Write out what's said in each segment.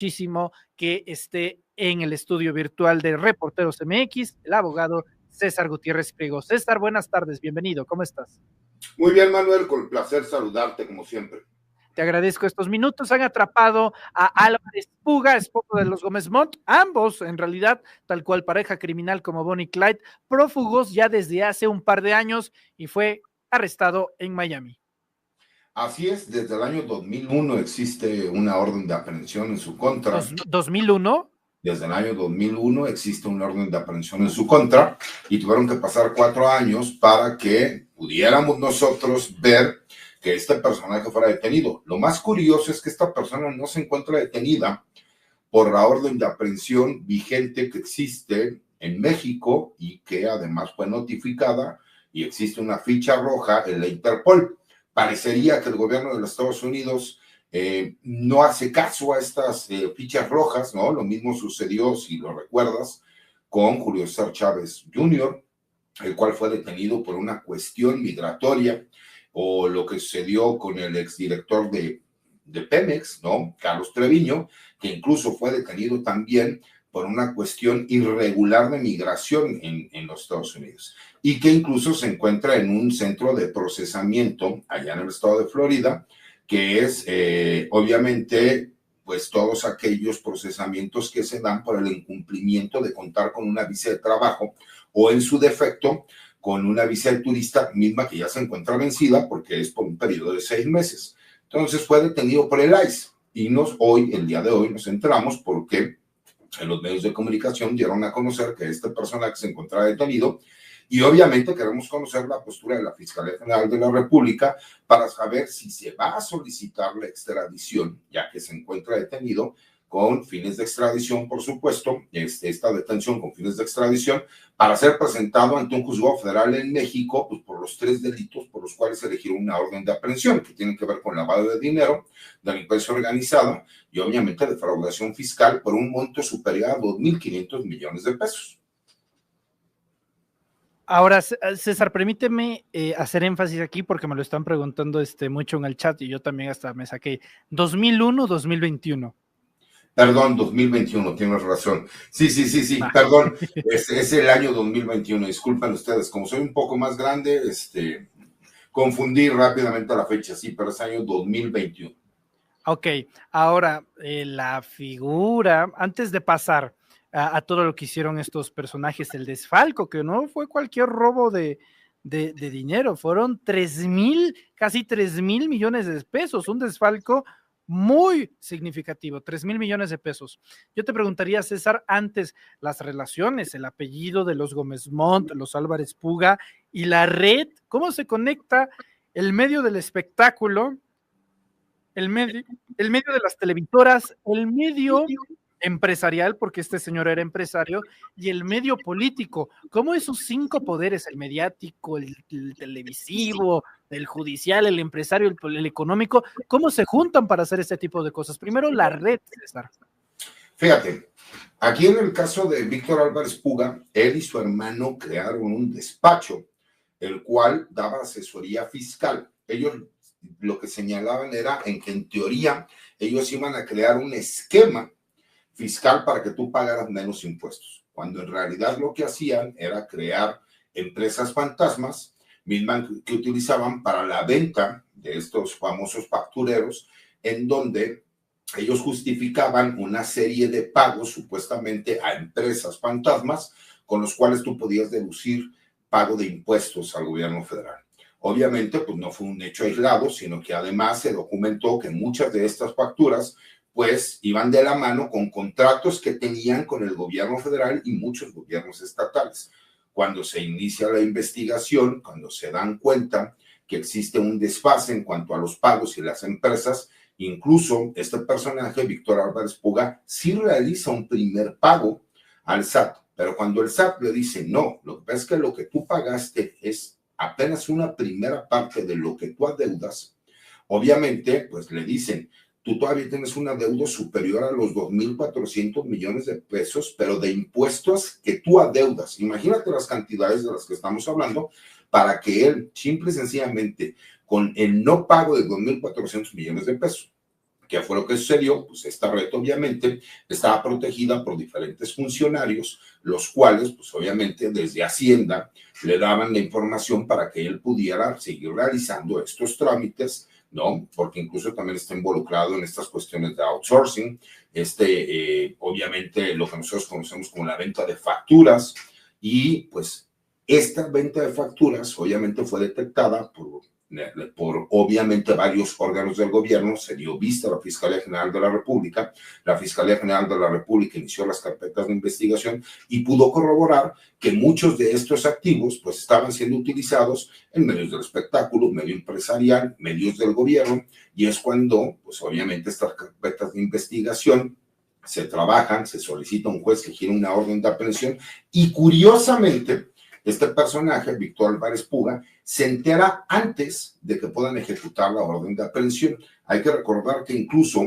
Muchísimo que esté en el estudio virtual de Reporteros MX, el abogado César Gutiérrez Priego. César, buenas tardes, bienvenido, ¿cómo estás? Muy bien, Manuel, con el placer saludarte como siempre. Te agradezco estos minutos. Han atrapado a Álvarez Puga, esposo de los Gómez Montt, ambos en realidad, tal cual pareja criminal como Bonnie y Clyde, prófugos ya desde hace un par de años y fue arrestado en Miami. Así es, desde el año 2001 existe una orden de aprehensión en su contra. ¿2001? Desde el año 2001 existe una orden de aprehensión en su contra y tuvieron que pasar 4 años para que pudiéramos nosotros ver que este personaje fuera detenido. Lo más curioso es que esta persona no se encuentra detenida por la orden de aprehensión vigente que existe en México y que además fue notificada y existe una ficha roja en la Interpol. Parecería que el gobierno de los Estados Unidos no hace caso a estas fichas rojas, ¿no? Lo mismo sucedió, si lo recuerdas, con Julio César Chávez Jr., el cual fue detenido por una cuestión migratoria, o lo que sucedió con el exdirector de Pemex, ¿no? Carlos Treviño, que incluso fue detenido también por una cuestión irregular de migración en los Estados Unidos y que incluso se encuentra en un centro de procesamiento allá en el estado de Florida, que es obviamente pues todos aquellos procesamientos que se dan por el incumplimiento de contar con una visa de trabajo o en su defecto con una visa de turista misma que ya se encuentra vencida porque es por un periodo de 6 meses. Entonces fue detenido por el ICE y el día de hoy nos enteramos porque en los medios de comunicación dieron a conocer que este personaje se encontraba detenido y obviamente queremos conocer la postura de la Fiscalía General de la República para saber si se va a solicitar la extradición, ya que se encuentra detenido con fines de extradición, por supuesto, esta detención con fines de extradición, para ser presentado ante un juzgado federal en México, pues, por los 3 delitos por los cuales se eligió una orden de aprehensión, que tienen que ver con lavado de dinero, delincuencia organizada y obviamente defraudación fiscal por un monto superior a 2.500 millones de pesos. Ahora, César, permíteme hacer énfasis aquí porque me lo están preguntando mucho en el chat y yo también hasta me saqué 2001, 2021. Perdón, 2021, tienes razón. Sí, perdón, es el año 2021, disculpen ustedes, como soy un poco más grande, confundí rápidamente la fecha, sí, pero es año 2021. Ok, ahora la figura, antes de pasar a todo lo que hicieron estos personajes, el desfalco, que no fue cualquier robo de dinero, fueron 3,000, casi 3,000 millones de pesos, un desfalco muy significativo, 3,000 millones de pesos. Yo te preguntaría, César, antes las relaciones, el apellido de los Gómez Montt, los Álvarez Puga y la red, ¿cómo se conecta el medio del espectáculo? El medio de las televisoras, el medio empresarial, porque este señor era empresario, y el medio político. ¿Cómo esos 5 poderes, el mediático, el televisivo, el judicial, el empresario, el económico, cómo se juntan para hacer este tipo de cosas? Primero, la red, César. Fíjate, aquí en el caso de Víctor Álvarez Puga, él y su hermano crearon un despacho, el cual daba asesoría fiscal. Ellos lo que señalaban era en que en teoría ellos iban a crear un esquema fiscal para que tú pagaras menos impuestos, cuando en realidad lo que hacían era crear empresas fantasmas, mismas que utilizaban para la venta de estos famosos factureros, en donde ellos justificaban una serie de pagos supuestamente a empresas fantasmas con los cuales tú podías deducir pago de impuestos al gobierno federal. Obviamente, pues no fue un hecho aislado, sino que además se documentó que muchas de estas facturas pues iban de la mano con contratos que tenían con el gobierno federal y muchos gobiernos estatales. Cuando se inicia la investigación, cuando se dan cuenta que existe un desfase en cuanto a los pagos y las empresas, incluso este personaje, Víctor Álvarez Puga, sí realiza un primer pago al SAT, pero cuando el SAT le dice no, lo que pasa es que lo que tú pagaste es apenas una primera parte de lo que tú adeudas, obviamente pues le dicen, tú todavía tienes una deuda superior a los 2.400 millones de pesos, pero de impuestos que tú adeudas. Imagínate las cantidades de las que estamos hablando para que él, simple y sencillamente, con el no pago de 2.400 millones de pesos, ¿Qué fue lo que sucedió? Pues esta red obviamente estaba protegida por diferentes funcionarios, los cuales pues obviamente desde Hacienda le daban la información para que él pudiera seguir realizando estos trámites, ¿no? Porque incluso también está involucrado en estas cuestiones de outsourcing, obviamente lo que nosotros conocemos como la venta de facturas, y pues esta venta de facturas obviamente fue detectada por obviamente varios órganos del gobierno. Se dio vista a la Fiscalía General de la República. La Fiscalía General de la República inició las carpetas de investigación y pudo corroborar que muchos de estos activos pues estaban siendo utilizados en medios del espectáculo, medio empresarial, medios del gobierno, y es cuando pues obviamente estas carpetas de investigación se trabajan, se solicita a un juez que gira una orden de aprehensión y curiosamente este personaje, Víctor Álvarez Puga, se entera antes de que puedan ejecutar la orden de aprehensión. Hay que recordar que incluso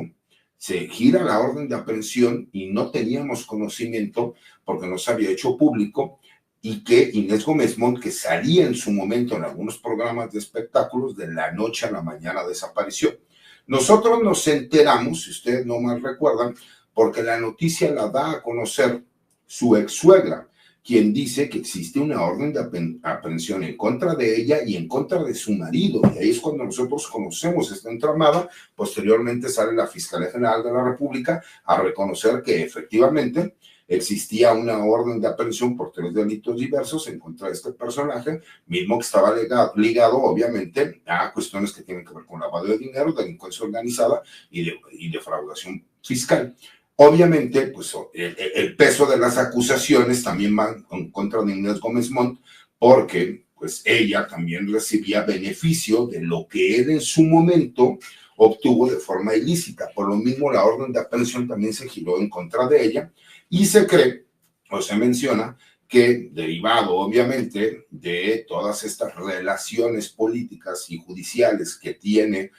se gira la orden de aprehensión y no teníamos conocimiento porque no se había hecho público, y que Inés Gómez Mont, que salía en su momento en algunos programas de espectáculos, de la noche a la mañana desapareció. Nosotros nos enteramos, si ustedes no mal recuerdan, porque la noticia la da a conocer su ex suegra, quien dice que existe una orden de aprehensión en contra de ella y en contra de su marido. Y ahí es cuando nosotros conocemos esta entramada. Posteriormente sale la Fiscalía General de la República a reconocer que efectivamente existía una orden de aprehensión por 3 delitos diversos en contra de este personaje, mismo que estaba ligado obviamente a cuestiones que tienen que ver con lavado de dinero, delincuencia organizada y defraudación fiscal. Obviamente, pues el peso de las acusaciones también va en contra de Inés Gómez Mont, porque pues ella también recibía beneficio de lo que él en su momento obtuvo de forma ilícita. Por lo mismo, la orden de aprehensión también se giró en contra de ella, y se cree, o se menciona, que derivado obviamente de todas estas relaciones políticas y judiciales que tiene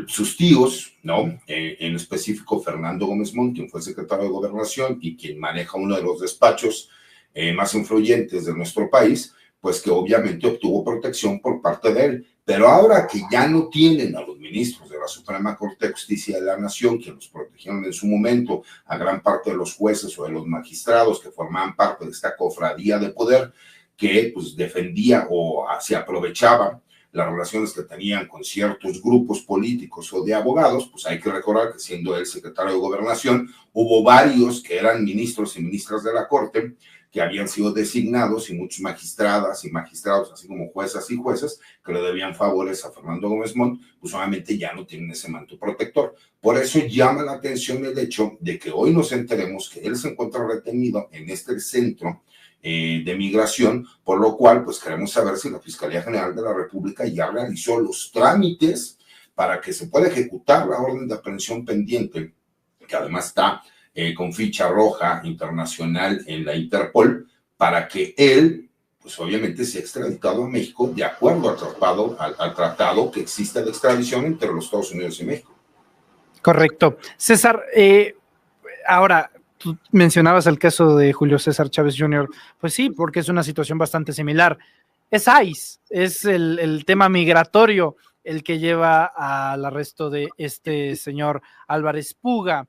sus tíos, ¿no? En específico Fernando Gómez Mont, quien fue secretario de Gobernación y quien maneja uno de los despachos más influyentes de nuestro país, pues que obviamente obtuvo protección por parte de él. Pero ahora que ya no tienen a los ministros de la Suprema Corte de Justicia de la Nación, que los protegieron en su momento, a gran parte de los jueces o de los magistrados que formaban parte de esta cofradía de poder, que pues defendía o se aprovechaba las relaciones que tenían con ciertos grupos políticos o de abogados, pues hay que recordar que siendo él secretario de Gobernación, hubo varios que eran ministros y ministras de la Corte que habían sido designados, y muchos magistradas y magistrados, así como juezas y jueces, que le debían favores a Fernando Gómez Mont, pues obviamente ya no tienen ese manto protector. Por eso llama la atención el hecho de que hoy nos enteremos que él se encuentra retenido en este centro de migración, por lo cual pues queremos saber si la Fiscalía General de la República ya realizó los trámites para que se pueda ejecutar la orden de aprehensión pendiente, que además está con ficha roja internacional en la Interpol, para que él pues obviamente sea extraditado a México de acuerdo al tratado que existe de extradición entre los Estados Unidos y México. Correcto. César, ahora, tú mencionabas el caso de Julio César Chávez Jr., pues sí, porque es una situación bastante similar. Es ICE, es el tema migratorio el que lleva al arresto de este señor Álvarez Puga.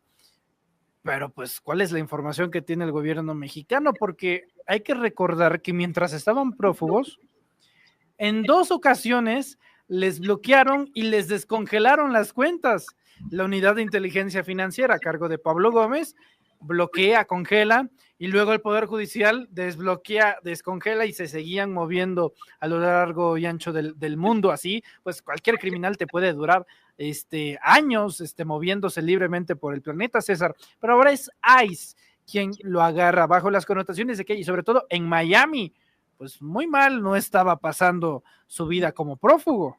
Pero pues, ¿cuál es la información que tiene el gobierno mexicano? Porque hay que recordar que mientras estaban prófugos, en 2 ocasiones les bloquearon y les descongelaron las cuentas. La unidad de inteligencia financiera a cargo de Pablo Gómez bloquea, congela, y luego el Poder Judicial desbloquea, descongela, y se seguían moviendo a lo largo y ancho del mundo. Así, pues cualquier criminal te puede durar años moviéndose libremente por el planeta, César. Pero ahora es ICE quien lo agarra bajo las connotaciones de que, y sobre todo en Miami, pues muy mal no estaba pasando su vida como prófugo.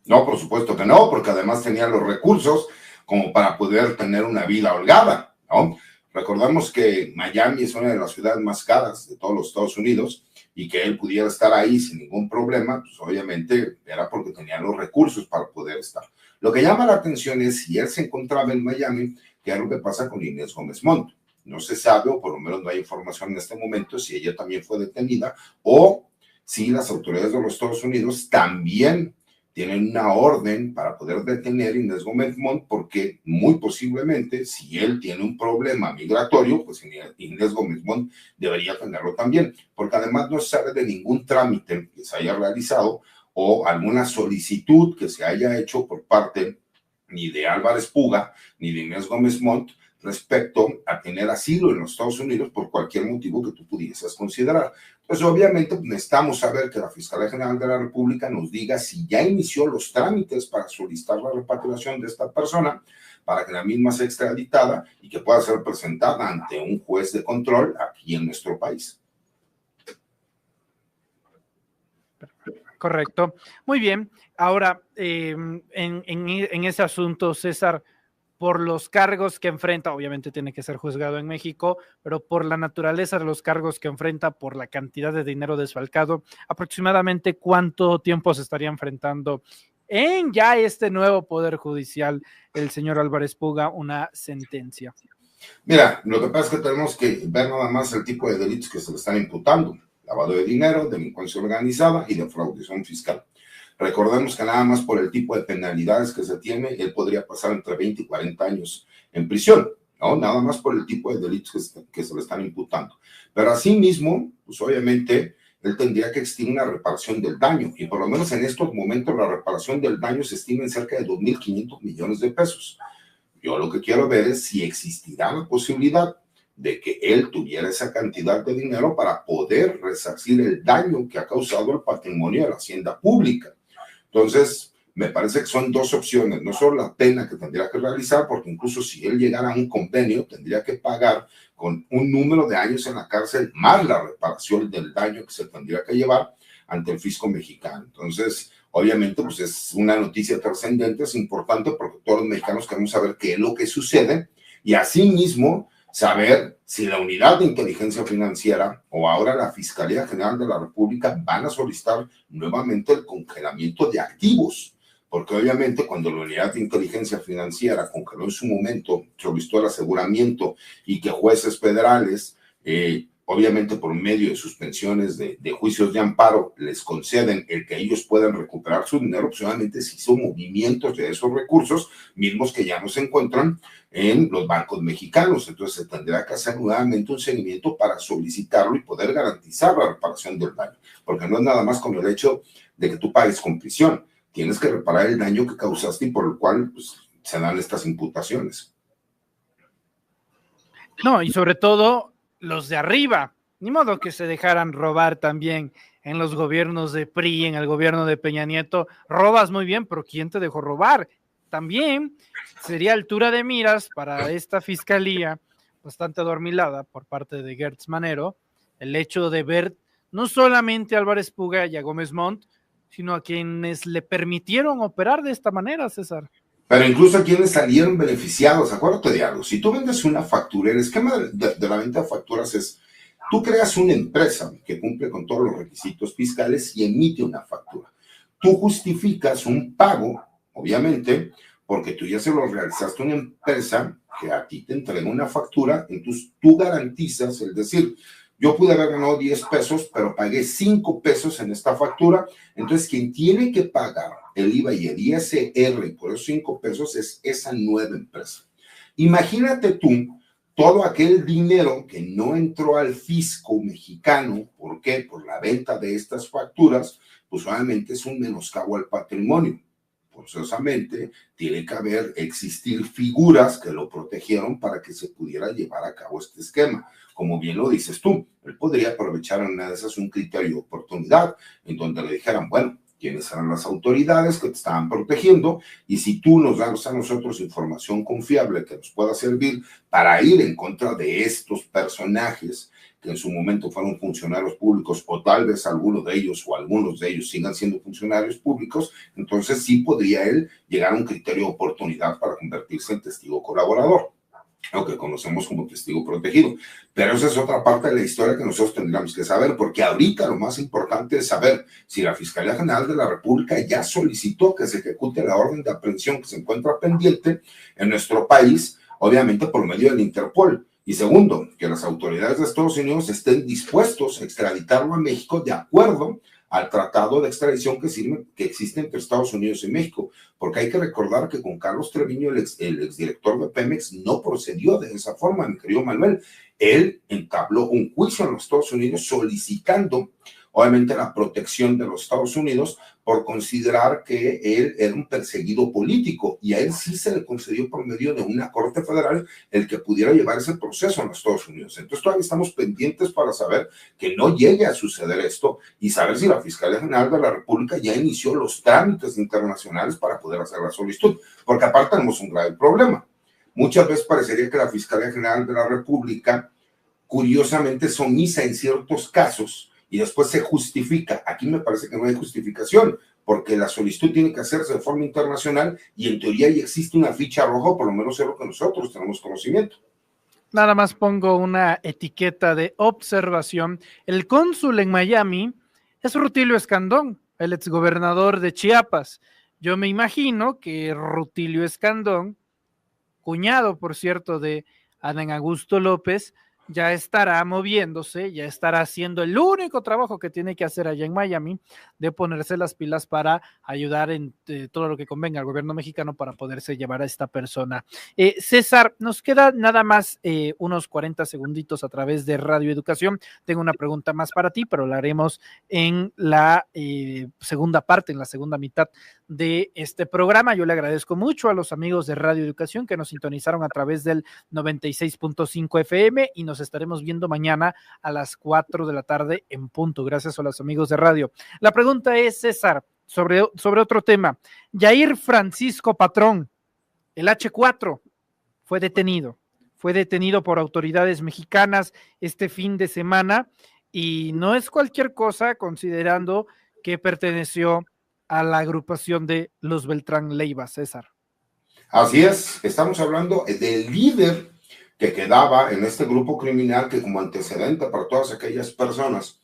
No, por supuesto que no, porque además tenía los recursos como para poder tener una vida holgada, ¿no? Recordamos que Miami es una de las ciudades más caras de todos los Estados Unidos, y que él pudiera estar ahí sin ningún problema, pues obviamente era porque tenía los recursos para poder estar. Lo que llama la atención es si él se encontraba en Miami, qué es lo que pasa con Inés Gómez Mont. No se sabe, o por lo menos no hay información en este momento, si ella también fue detenida o si las autoridades de los Estados Unidos también tienen una orden para poder detener a Inés Gómez Montt, porque muy posiblemente, si él tiene un problema migratorio, pues Inés Gómez Montt debería tenerlo también, porque además no se sabe de ningún trámite que se haya realizado o alguna solicitud que se haya hecho por parte ni de Álvarez Puga ni de Inés Gómez Montt respecto a tener asilo en los Estados Unidos por cualquier motivo que tú pudieses considerar. Entonces, obviamente, necesitamos saber que la Fiscalía General de la República nos diga si ya inició los trámites para solicitar la repatriación de esta persona, para que la misma sea extraditada y que pueda ser presentada ante un juez de control aquí en nuestro país. Correcto. Muy bien. Ahora, en ese asunto, César, por los cargos que enfrenta, obviamente tiene que ser juzgado en México, pero por la naturaleza de los cargos que enfrenta, por la cantidad de dinero desfalcado, aproximadamente ¿cuánto tiempo se estaría enfrentando en ya este nuevo Poder Judicial el señor Álvarez Puga una sentencia? Mira, lo que pasa es que tenemos que ver nada más el tipo de delitos que se le están imputando: lavado de dinero, delincuencia organizada y defraudación fiscal. Recordemos que nada más por el tipo de penalidades que se tiene, él podría pasar entre 20 y 40 años en prisión, ¿no? Nada más por el tipo de delitos que se le están imputando. Pero asimismo, pues obviamente, él tendría que existir una reparación del daño, y por lo menos en estos momentos la reparación del daño se estima en cerca de 2.500 millones de pesos. Yo lo que quiero ver es si existirá la posibilidad de que él tuviera esa cantidad de dinero para poder resarcir el daño que ha causado el patrimonio de la hacienda pública. Entonces, me parece que son dos opciones, no solo la pena que tendría que realizar, porque incluso si él llegara a un convenio, tendría que pagar con un número de años en la cárcel, más la reparación del daño que se tendría que llevar ante el fisco mexicano. Entonces, obviamente, pues es una noticia trascendente, es importante porque todos los mexicanos queremos saber qué es lo que sucede y asimismo saber si la Unidad de Inteligencia Financiera o ahora la Fiscalía General de la República van a solicitar nuevamente el congelamiento de activos, porque obviamente cuando la Unidad de Inteligencia Financiera congeló en su momento, solicitó el aseguramiento y que jueces federales, obviamente por medio de suspensiones de juicios de amparo, les conceden el que ellos puedan recuperar su dinero, pues obviamente se hizo movimientos de esos recursos, mismos que ya no se encuentran en los bancos mexicanos. Entonces se tendrá que hacer nuevamente un seguimiento para solicitarlo y poder garantizar la reparación del daño, porque no es nada más con el hecho de que tú pagues con prisión, tienes que reparar el daño que causaste y por el cual pues, se dan estas imputaciones. No, y sobre todo los de arriba, ni modo que se dejaran robar también en los gobiernos de PRI, en el gobierno de Peña Nieto. Robas muy bien, pero ¿quién te dejó robar? También sería altura de miras para esta fiscalía bastante adormilada por parte de Gertz Manero el hecho de ver no solamente a Álvarez Puga y a Gómez Montt, sino a quienes le permitieron operar de esta manera, César. Pero incluso a quienes salieron beneficiados, acuérdate de algo, si tú vendes una factura, el esquema de la venta de facturas es, tú creas una empresa que cumple con todos los requisitos fiscales y emite una factura. Tú justificas un pago, obviamente, porque tú ya se lo realizaste a una empresa que a ti te entrega una factura, entonces tú garantizas, es decir, yo pude haber ganado 10 pesos, pero pagué 5 pesos en esta factura. Entonces, quien tiene que pagar el IVA y el ISR por esos 5 pesos es esa nueva empresa. Imagínate tú todo aquel dinero que no entró al fisco mexicano. ¿Por qué? Por la venta de estas facturas, pues obviamente es un menoscabo al patrimonio. Forzosamente tiene que existir figuras que lo protegieron para que se pudiera llevar a cabo este esquema. Como bien lo dices tú, él podría aprovechar en una de esas un criterio de oportunidad en donde le dijeran, bueno, quiénes eran las autoridades que te estaban protegiendo y si tú nos das a nosotros información confiable que nos pueda servir para ir en contra de estos personajes que en su momento fueron funcionarios públicos o tal vez algunos de ellos sigan siendo funcionarios públicos, entonces sí podría él llegar a un criterio de oportunidad para convertirse en testigo colaborador, lo que conocemos como testigo protegido. Pero esa es otra parte de la historia que nosotros tendríamos que saber, porque ahorita lo más importante es saber si la Fiscalía General de la República ya solicitó que se ejecute la orden de aprehensión que se encuentra pendiente en nuestro país, obviamente por medio del Interpol. Y segundo, que las autoridades de Estados Unidos estén dispuestos a extraditarlo a México de acuerdo al tratado de extradición que existe entre Estados Unidos y México, porque hay que recordar que con Carlos Treviño, el exdirector de Pemex, no procedió de esa forma, mi querido Manuel. Él entabló un juicio en los Estados Unidos solicitando, obviamente, la protección de los Estados Unidos por considerar que él era un perseguido político, y a él sí se le concedió por medio de una corte federal el que pudiera llevar ese proceso en los Estados Unidos. Entonces todavía estamos pendientes para saber que no llegue a suceder esto y saber si la Fiscalía General de la República ya inició los trámites internacionales para poder hacer la solicitud, porque aparte tenemos un grave problema. Muchas veces parecería que la Fiscalía General de la República curiosamente es omisa en ciertos casos y después se justifica. Aquí me parece que no hay justificación, porque la solicitud tiene que hacerse de forma internacional y en teoría ya existe una ficha roja, por lo menos es lo que nosotros tenemos conocimiento. Nada más pongo una etiqueta de observación. El cónsul en Miami es Rutilio Escandón, el exgobernador de Chiapas. Yo me imagino que Rutilio Escandón, cuñado, por cierto, de Adán Augusto López, ya estará moviéndose, ya estará haciendo el único trabajo que tiene que hacer allá en Miami, de ponerse las pilas para ayudar en todo lo que convenga al gobierno mexicano para poderse llevar a esta persona. César, nos queda nada más unos 40 segunditos a través de Radio Educación. Tengo una pregunta más para ti, pero la haremos en la segunda parte, en la segunda mitad de este programa. Yo le agradezco mucho a los amigos de Radio Educación que nos sintonizaron a través del 96.5 FM y nos estaremos viendo mañana a las 4 de la tarde en punto. Gracias a los amigos de radio. La pregunta es, César, sobre otro tema. Jair Francisco Patrón, el H4, fue detenido por autoridades mexicanas este fin de semana y no es cualquier cosa considerando que perteneció a la agrupación de los Beltrán Leiva, César. Así es, estamos hablando del líder que quedaba en este grupo criminal que, como antecedente para todas aquellas personas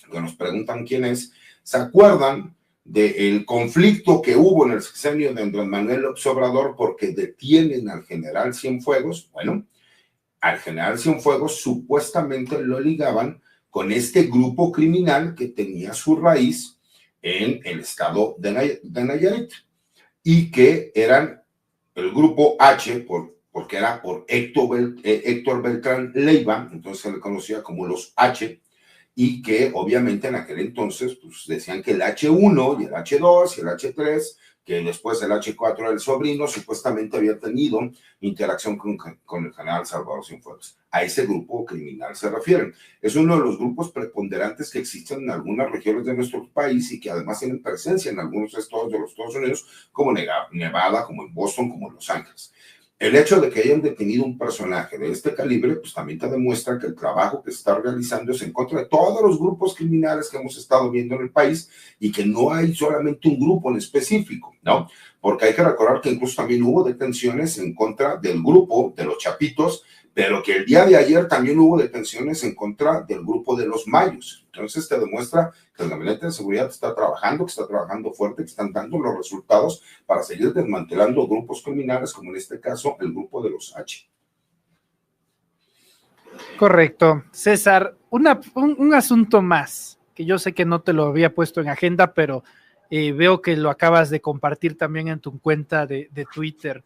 que nos preguntan quién es, se acuerdan del conflicto que hubo en el sexenio de Andrés Manuel López Obrador porque detienen al general Cienfuegos. Bueno, al general Cienfuegos supuestamente lo ligaban con este grupo criminal que tenía su raíz en el estado de Nayarit y que eran el grupo H, porque era por Héctor Beltrán Leiva, entonces se le conocía como los H, y que obviamente en aquel entonces pues, decían que el H1 y el H2 y el H3, que después el H4 era el sobrino, supuestamente había tenido interacción con el general Salvador Cienfuegos. A ese grupo criminal se refieren. Es uno de los grupos preponderantes que existen en algunas regiones de nuestro país y que además tienen presencia en algunos estados de los Estados Unidos, como Nevada, como en Boston, como en Los Ángeles. El hecho de que hayan detenido un personaje de este calibre, pues también te demuestra que el trabajo que se está realizando es en contra de todos los grupos criminales que hemos estado viendo en el país y que no hay solamente un grupo en específico, ¿no? Porque hay que recordar que incluso también hubo detenciones en contra del grupo de los Chapitos, pero que el día de ayer también hubo detenciones en contra del grupo de los Mayos. Entonces te demuestra que el Gabinete de Seguridad está trabajando fuerte, que están dando los resultados para seguir desmantelando grupos criminales, como en este caso el grupo de los H. Correcto. César, un asunto más, que yo sé que no te lo había puesto en agenda, pero veo que lo acabas de compartir también en tu cuenta de Twitter.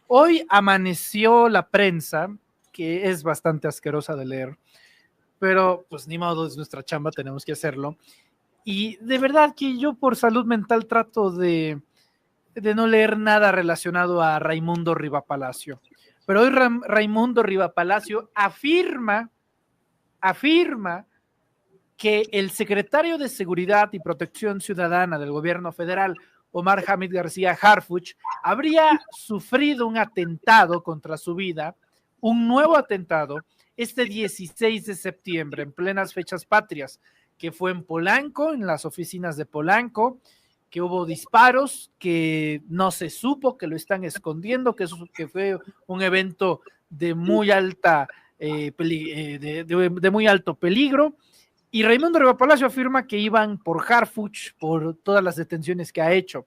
Hoy amaneció la prensa, que es bastante asquerosa de leer, pero pues ni modo, es nuestra chamba, tenemos que hacerlo. Y de verdad que yo por salud mental trato de no leer nada relacionado a Raimundo Rivapalacio. Pero hoy Raimundo Rivapalacio afirma que el secretario de Seguridad y Protección Ciudadana del gobierno federal, Omar Hamid García Harfuch, habría sufrido un atentado contra su vida, un nuevo atentado, este 16 de septiembre, en plenas fechas patrias, que fue en Polanco, en las oficinas de Polanco, que hubo disparos, que no se supo, que lo están escondiendo, que fue un evento de muy alta, de muy alto peligro. Y Raimundo Rivapalacio afirma que iban por Harfuch, por todas las detenciones que ha hecho.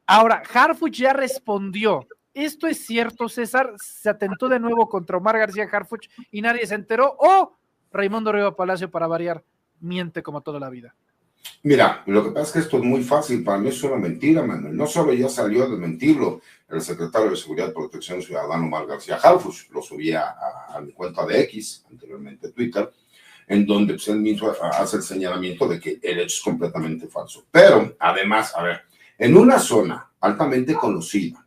Ahora, Harfuch ya respondió. ¿Esto es cierto, César? ¿Se atentó de nuevo contra Omar García Harfuch y nadie se enteró? ¿O Raimundo Rivapalacio, para variar, miente como toda la vida? Mira, lo que pasa es que esto es muy fácil, para mí es una mentira, Manuel. No solo ya salió a desmentirlo el secretario de Seguridad y Protección Ciudadana, Omar García Harfuch, lo subí a mi cuenta de X, anteriormente Twitter, en donde pues, él mismo hace el señalamiento de que el hecho es completamente falso. Pero, además, a ver, en una zona altamente conocida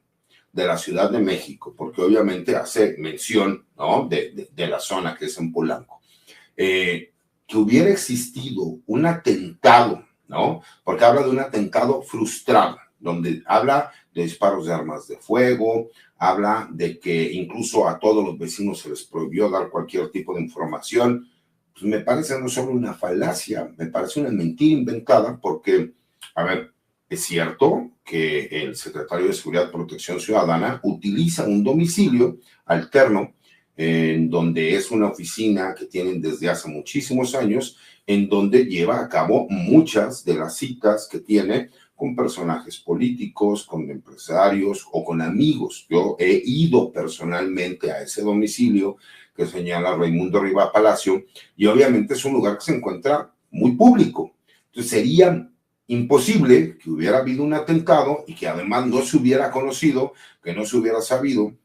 de la Ciudad de México, porque obviamente hace mención, ¿no?, de la zona que es en Polanco, que hubiera existido un atentado, ¿no? Porque habla de un atentado frustrado, donde habla de disparos de armas de fuego, habla de que incluso a todos los vecinos se les prohibió dar cualquier tipo de información. Pues me parece no solo una falacia, me parece una mentira inventada, porque, a ver, es cierto que el secretario de Seguridad y Protección Ciudadana utiliza un domicilio alterno en donde es una oficina que tienen desde hace muchísimos años, en donde lleva a cabo muchas de las citas que tiene con personajes políticos, con empresarios o con amigos. Yo he ido personalmente a ese domicilio que señala Raimundo Riva Palacio, y obviamente es un lugar que se encuentra muy público. Entonces sería imposible que hubiera habido un atentado y que además no se hubiera conocido, que no se hubiera sabido,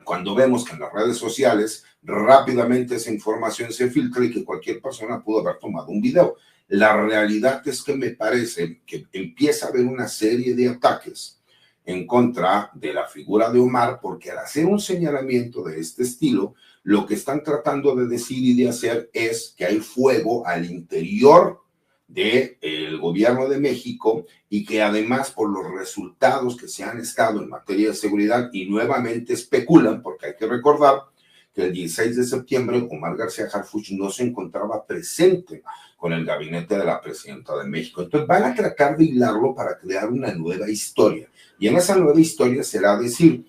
cuando vemos que en las redes sociales rápidamente esa información se filtra y que cualquier persona pudo haber tomado un video. La realidad es que me parece que empieza a haber una serie de ataques en contra de la figura de Omar, porque al hacer un señalamiento de este estilo, lo que están tratando de decir y de hacer es que hay fuego al interior del gobierno de México, y que además por los resultados que se han estado en materia de seguridad, y nuevamente especulan, porque hay que recordar que el 16 de septiembre Omar García Harfuch no se encontraba presente con el gabinete de la presidenta de México. Entonces van a tratar de hilarlo para crear una nueva historia, y en esa nueva historia será decir,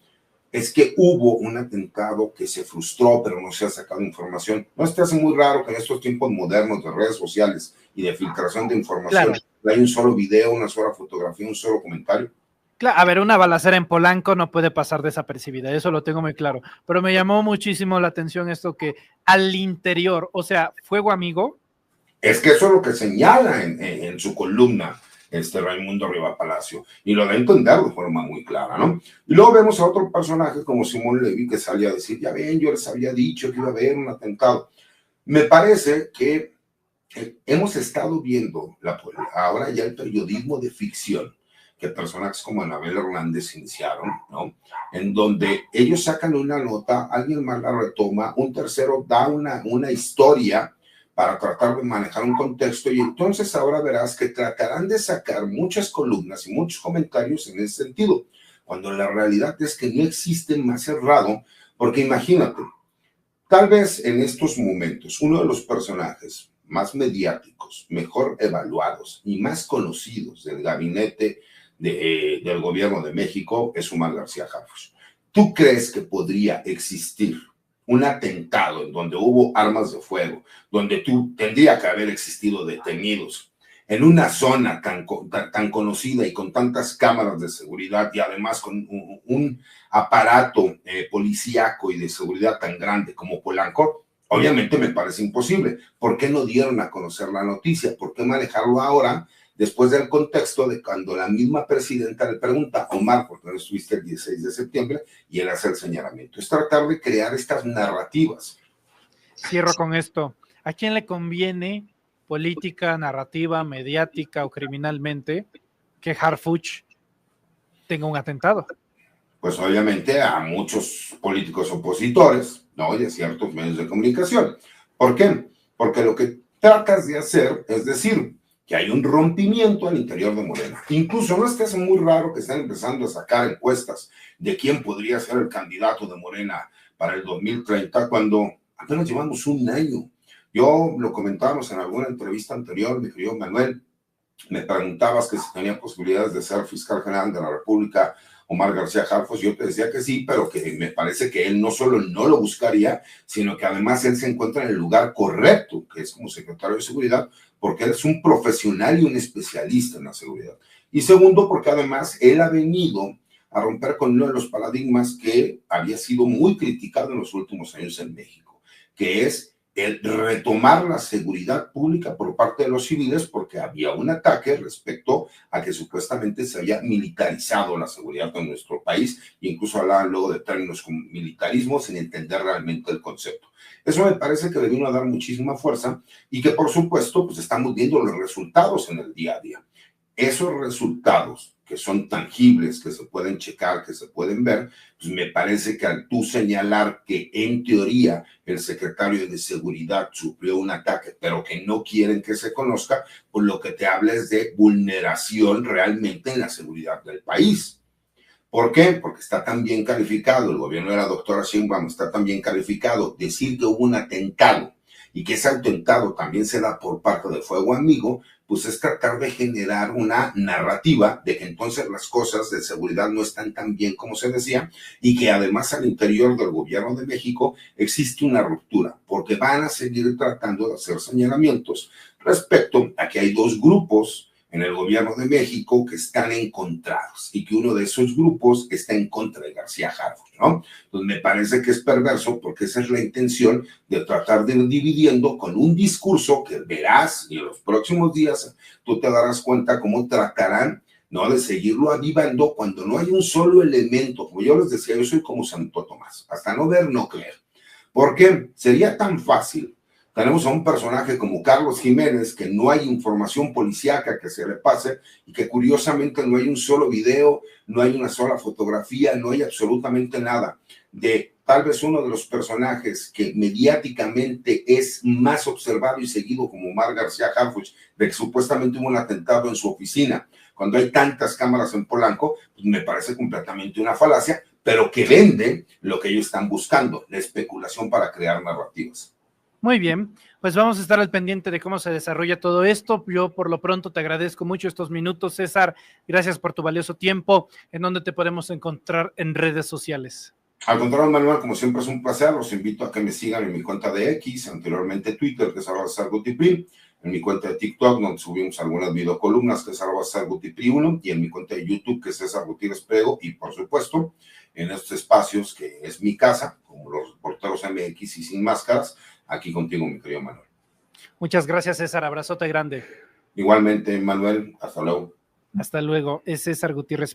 es que hubo un atentado que se frustró, pero no se ha sacado información. ¿No te hace muy raro que en estos tiempos modernos de redes sociales y de filtración de información, Claro. hay un solo video, una sola fotografía, un solo comentario? Claro, a ver, una balacera en Polanco no puede pasar desapercibida, eso lo tengo muy claro, pero me llamó muchísimo la atención esto que al interior, o sea, fuego amigo. Es que eso es lo que señala en su columna Raimundo Riva Palacio, y lo da a entender de forma muy clara, ¿no? Y luego vemos a otro personaje como Simón Levy, que salía a decir, ya ven, yo les había dicho que iba a haber un atentado. Me parece que hemos estado viendo ahora ya el periodismo de ficción que personajes como Anabel Hernández iniciaron, ¿no? En donde ellos sacan una nota, alguien más la retoma, un tercero da una historia para tratar de manejar un contexto, y entonces ahora verás que tratarán de sacar muchas columnas y muchos comentarios en ese sentido, cuando la realidad es que no existe más cerrado, porque imagínate, tal vez en estos momentos uno de los personajes más mediáticos, mejor evaluados y más conocidos del gabinete del gobierno de México es Omar García Harfuch. ¿Tú crees que podría existir un atentado en donde hubo armas de fuego, donde tendría que haber existido detenidos, en una zona tan conocida y con tantas cámaras de seguridad, y además con un aparato policíaco y de seguridad tan grande como Polanco? Obviamente me parece imposible. ¿Por qué no dieron a conocer la noticia? ¿Por qué manejarlo ahora, después del contexto de cuando la misma presidenta le pregunta a Omar, ¿por qué no estuviste el 16 de septiembre? Y él hace el señalamiento. Es tratar de crear estas narrativas. Cierro con esto. ¿A quién le conviene, política, narrativa, mediática o criminalmente, que Harfuch tenga un atentado? Pues obviamente a muchos políticos opositores, ¿no? Y a ciertos medios de comunicación. ¿Por qué? Porque lo que tratas de hacer es decir que hay un rompimiento al interior de Morena. Incluso no es que es muy raro que estén empezando a sacar encuestas de quién podría ser el candidato de Morena para el 2030, cuando apenas llevamos un año. Yo lo comentábamos en alguna entrevista anterior, mi querido Manuel, me preguntabas que si tenía posibilidades de ser fiscal general de la República Omar García Harfuch. Yo te decía que sí, pero que me parece que él no solo no lo buscaría, sino que además él se encuentra en el lugar correcto, que es como secretario de Seguridad, porque él es un profesional y un especialista en la seguridad. Y segundo, porque además él ha venido a romper con uno de los paradigmas que había sido muy criticado en los últimos años en México, que es el retomar la seguridad pública por parte de los civiles, porque había un ataque respecto a que supuestamente se había militarizado la seguridad de nuestro país, e incluso hablaban luego de términos como militarismo sin entender realmente el concepto. Eso me parece que le vino a dar muchísima fuerza y que por supuesto pues estamos viendo los resultados en el día a día. Esos resultados que son tangibles, que se pueden checar, que se pueden ver, pues me parece que al tú señalar que en teoría el secretario de Seguridad sufrió un ataque, pero que no quieren que se conozca, pues lo que te habla es de vulneración realmente en la seguridad del país. ¿Por qué? Porque está tan bien calificado, el gobierno de la doctora Sheinbaum está tan bien calificado, decir que hubo un atentado y que ese atentado también se da por parte de Fuego Amigo, pues es tratar de generar una narrativa de que entonces las cosas de seguridad no están tan bien como se decía y que además al interior del gobierno de México existe una ruptura, porque van a seguir tratando de hacer señalamientos respecto a que hay dos grupos en el gobierno de México que están encontrados y que uno de esos grupos está en contra de García Harfuch, ¿no? Entonces me parece que es perverso porque esa es la intención de tratar de ir dividiendo con un discurso que verás y en los próximos días tú te darás cuenta cómo tratarán, ¿no?, de seguirlo avivando cuando no hay un solo elemento. Como yo les decía, yo soy como Santo Tomás, hasta no ver, no creer. ¿Por qué? Sería tan fácil. Tenemos a un personaje como Carlos Jiménez, que no hay información policíaca que se le pase y que curiosamente no hay un solo video, no hay una sola fotografía, no hay absolutamente nada de tal vez uno de los personajes que mediáticamente es más observado y seguido como Omar García Harfuch, de que supuestamente hubo un atentado en su oficina, cuando hay tantas cámaras en Polanco, pues me parece completamente una falacia, pero que vende lo que ellos están buscando, la especulación para crear narrativas. Muy bien, pues vamos a estar al pendiente de cómo se desarrolla todo esto. Yo por lo pronto te agradezco mucho estos minutos, César. Gracias por tu valioso tiempo. ¿En dónde te podemos encontrar en redes sociales? Al contrario, Manuel, como siempre es un placer. Los invito a que me sigan en mi cuenta de X, anteriormente Twitter, que es @CesarGutiPri, en mi cuenta de TikTok, donde subimos algunas videocolumnas, que es @CesarGutiPri1, y en mi cuenta de YouTube, que es César Gutiérrez Prego, y por supuesto, en estos espacios, que es mi casa, como los reporteros MX y sin máscaras, aquí contigo, mi querido Manuel. Muchas gracias, César. Abrazote grande. Igualmente, Manuel, hasta luego. Hasta luego. Es César Gutiérrez.